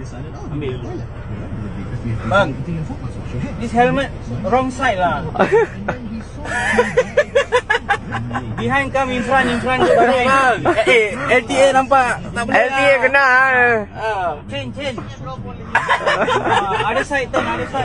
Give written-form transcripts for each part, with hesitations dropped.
Ambil. Bang, this helmet wrong side lah. Behind come in front behind. LTA nampak. LTA kena. Change. Other side turn, other side.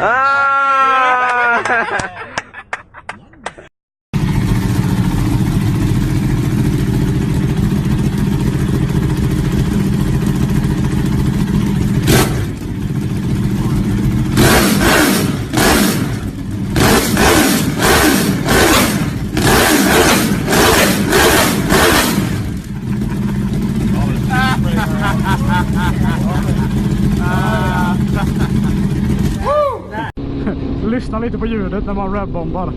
Lyssna lite på ljudet när man red-bombar.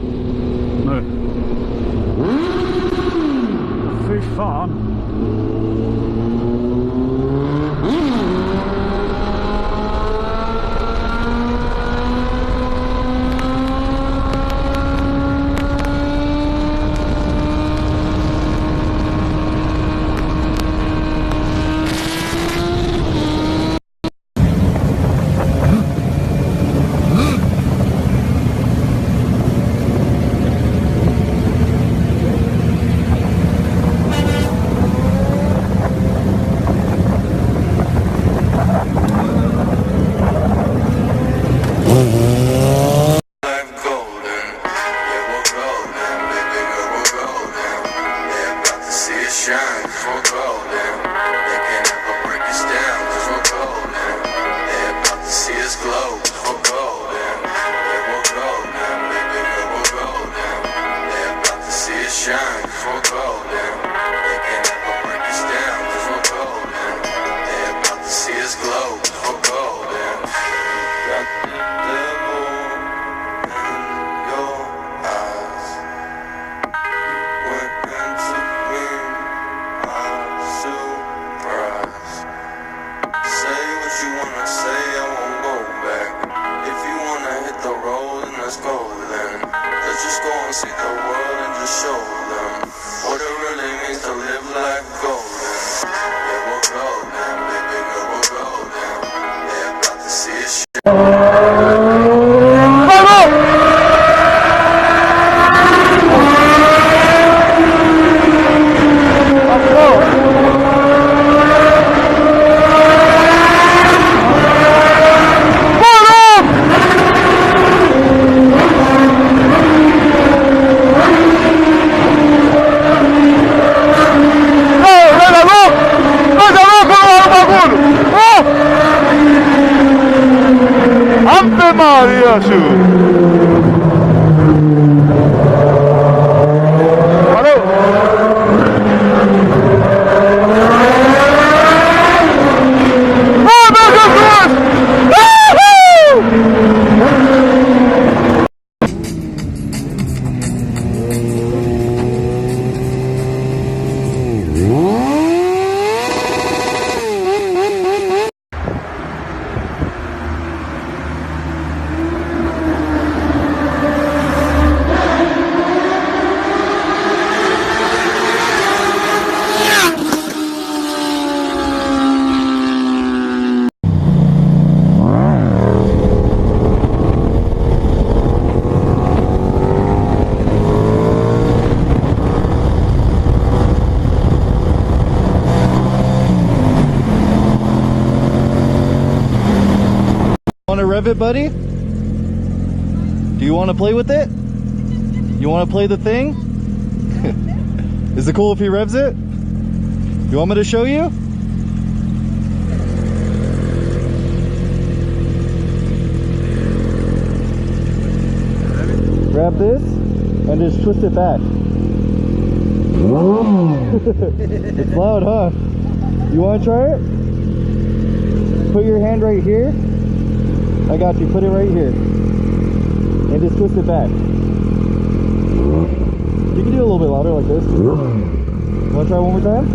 Nu. Fy fan. Maria Want to rev it, buddy? Do you want to play with it? You want to play the thing? Is it cool if he revs it? You want me to show you? Grab this and just twist it back. It's loud, huh? You want to try it? Put your hand right here. I got you. Put it right here. And just twist it back. You can do a little bit louder like this. You want to try one more time?